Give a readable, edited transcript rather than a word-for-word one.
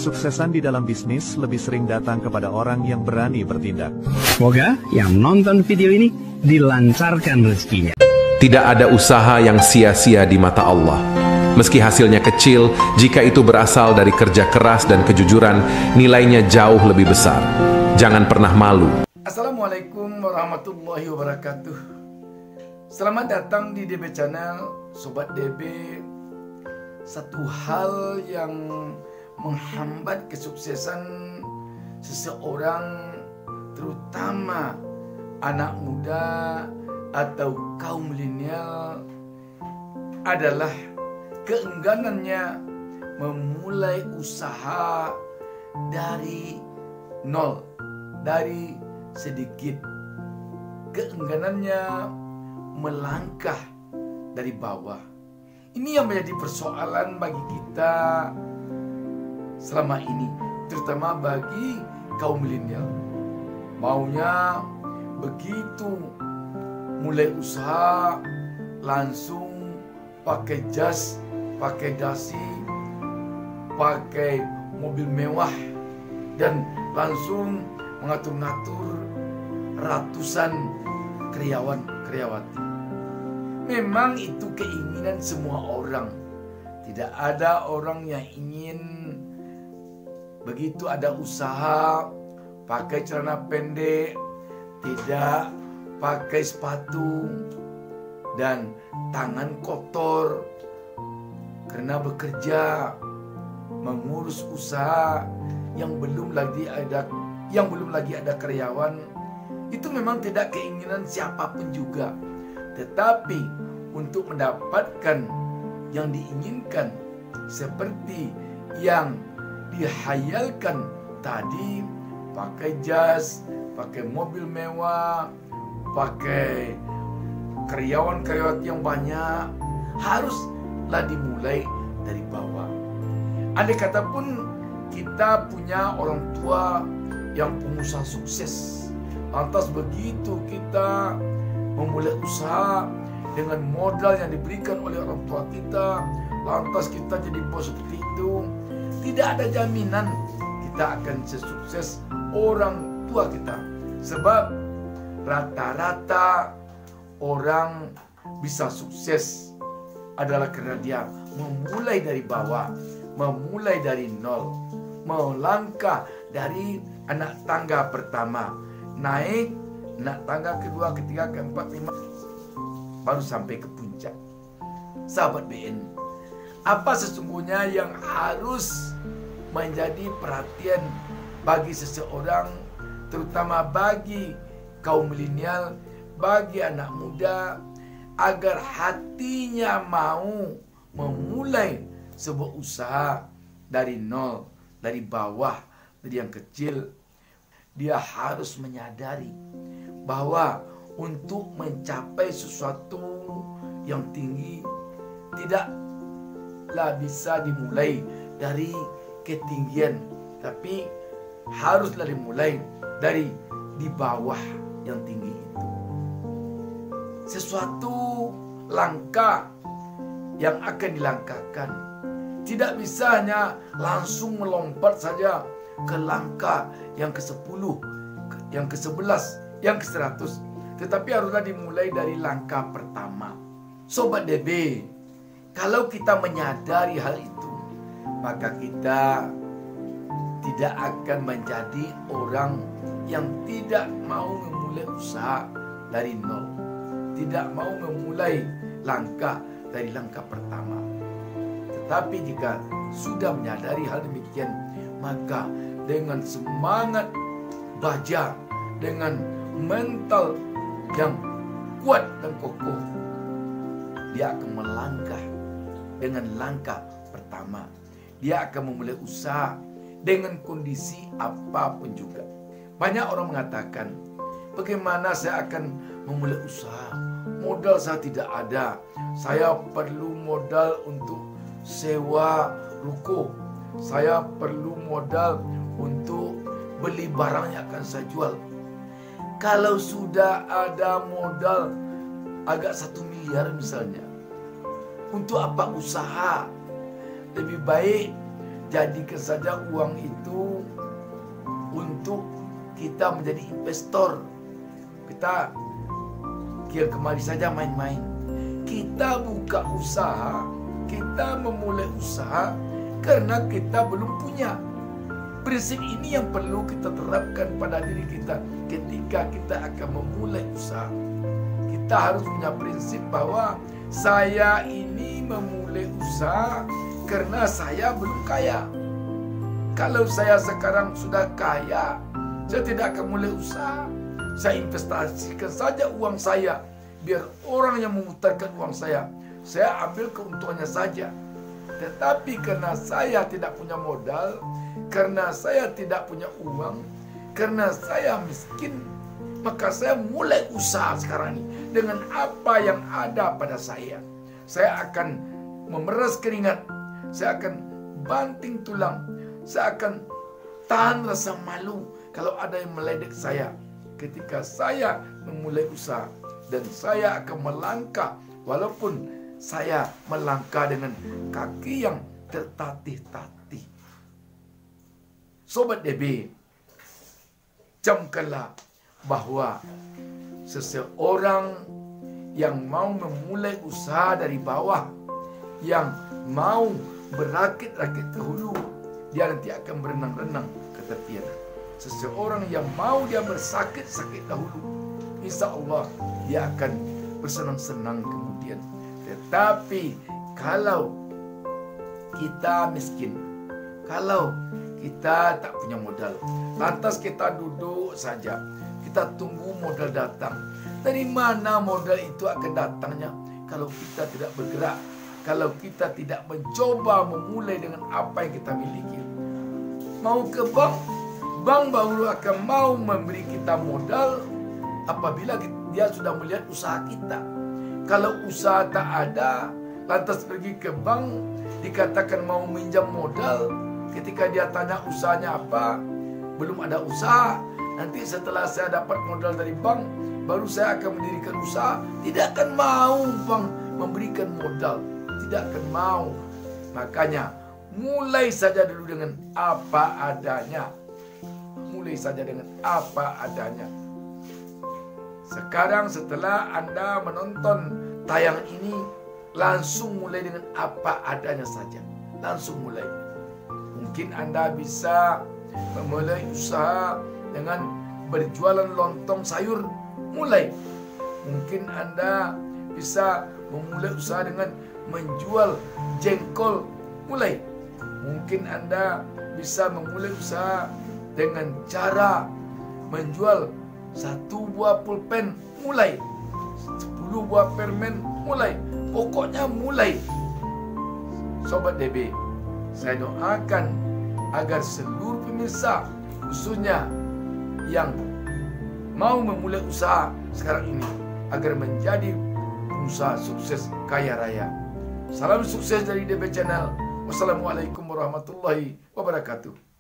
Kesuksesan di dalam bisnis lebih sering datang kepada orang yang berani bertindak. Semoga yang nonton video ini dilancarkan rezekinya. Tidak ada usaha yang sia-sia di mata Allah. Meski hasilnya kecil, jika itu berasal dari kerja keras dan kejujuran, nilainya jauh lebih besar. Jangan pernah malu. Assalamualaikum warahmatullahi wabarakatuh. Selamat datang di DB Channel, Sobat DB. Satu hal yang menghambat kesuksesan seseorang, terutama anak muda atau kaum milenial, adalah keengganannya memulai usaha dari nol, dari sedikit. Keengganannya melangkah dari bawah. Ini yang menjadi persoalan bagi kita selama ini, terutama bagi kaum milenial. Maunya begitu mulai usaha langsung pakai jas, pakai dasi, pakai mobil mewah, dan langsung mengatur-ngatur ratusan karyawan-karyawati. Memang itu keinginan semua orang. Tidak ada orang yang ingin begitu ada usaha pakai celana pendek, tidak pakai sepatu, dan tangan kotor karena bekerja mengurus usaha yang belum lagi ada karyawan. Itu memang tidak keinginan siapapun juga. Tetapi untuk mendapatkan yang diinginkan seperti yang dihayalkan tadi, pakai jas, pakai mobil mewah, pakai karyawan-karyawati yang banyak, haruslah dimulai dari bawah. Andai kata pun kita punya orang tua yang pengusaha sukses, lantas begitu kita memulai usaha dengan modal yang diberikan oleh orang tua kita, lantas kita jadi bos seperti itu, tidak ada jaminan kita akan sesukses orang tua kita. Sebab rata-rata orang bisa sukses adalah karena dia memulai dari bawah, memulai dari nol, melangkah dari anak tangga pertama, naik anak tangga kedua, ketiga, keempat, lima, baru sampai ke puncak. Sahabat BN, apa sesungguhnya yang harus menjadi perhatian bagi seseorang, terutama bagi kaum milenial, bagi anak muda, agar hatinya mau memulai sebuah usaha dari nol, dari bawah, dari yang kecil? Dia harus menyadari bahwa untuk mencapai sesuatu yang tinggi tidaklah bisa dimulai dari ketinggian, tapi haruslah dimulai dari di bawah yang tinggi itu. Sesuatu langkah yang akan dilangkahkan tidak bisa hanya langsung melompat saja ke langkah yang ke-10, yang ke-11, yang ke-100, tetapi haruslah dimulai dari langkah pertama. Sobat DB, kalau kita menyadari hal itu, maka kita tidak akan menjadi orang yang tidak mau memulai usaha dari nol, tidak mau memulai langkah dari langkah pertama. Tetapi jika sudah menyadari hal demikian, maka dengan semangat baja, dengan mental yang kuat dan kokoh, dia akan melangkah dengan langkah pertama. Dia akan memulai usaha dengan kondisi apapun juga. Banyak orang mengatakan, bagaimana saya akan memulai usaha? Modal saya tidak ada. Saya perlu modal untuk sewa ruko. Saya perlu modal untuk beli barang yang akan saya jual. Kalau sudah ada modal agak 1 miliar misalnya, untuk apa usaha? Lebih baik jadikan saja uang itu untuk kita menjadi investor. Kita kemari saja main-main. Kita buka usaha, kita memulai usaha karena kita belum punya. Prinsip ini yang perlu kita terapkan pada diri kita ketika kita akan memulai usaha. Kita harus punya prinsip bahwa saya ini memulai usaha karena saya belum kaya. Kalau saya sekarang sudah kaya, saya tidak akan mulai usaha. Saya investasikan saja uang saya, biar orang yang memutarkan uang saya ambil keuntungannya saja. Tetapi karena saya tidak punya modal, karena saya tidak punya uang, karena saya miskin, maka saya mulai usaha sekarang ini dengan apa yang ada pada saya. Saya akan memeras keringat, saya akan banting tulang, saya akan tahan rasa malu kalau ada yang meledek saya ketika saya memulai usaha. Dan saya akan melangkah walaupun saya melangkah dengan kaki yang tertatih-tatih. Sobat DB, camkanlah bahwa seseorang yang mau memulai usaha dari bawah, yang mau berakit-rakit ke hulu, dia nanti akan berenang-renang ke tepian. Seseorang yang mau dia bersakit-sakit dahulu, insya Allah dia akan bersenang-senang kemudian. Tetapi kalau kita miskin, kalau kita tak punya modal, lantas kita duduk saja, kita tunggu modal datang. Dari mana modal itu akan datangnya kalau kita tidak bergerak, kalau kita tidak mencoba memulai dengan apa yang kita miliki? Mau ke bank, bank baru akan mau memberi kita modal apabila dia sudah melihat usaha kita. Kalau usaha tak ada, lantas pergi ke bank, dikatakan mau minjam modal, ketika dia tanya usahanya apa, belum ada usaha. Nanti setelah saya dapat modal dari bank, baru saya akan mendirikan usaha. Tidak akan mau bank memberikan modal, tidak akan mau. Makanya mulai saja dulu dengan apa adanya. Mulai saja dengan apa adanya. Sekarang setelah Anda menonton tayangan ini, langsung mulai dengan apa adanya saja. Langsung mulai. Mungkin Anda bisa memulai usaha dengan berjualan lontong sayur. Mulai. Mungkin Anda bisa memulai usaha dengan menjual jengkol. Mulai. Mungkin Anda bisa memulai usaha dengan cara menjual 1 buah pulpen. Mulai. 10 buah permen. Mulai. Pokoknya mulai. Sobat DB, saya doakan agar seluruh pemirsa, khususnya yang mau memulai usaha sekarang ini, agar menjadi pengusaha sukses kaya raya. Salam sukses dari DB Channel. Wassalamualaikum warahmatullahi wabarakatuh.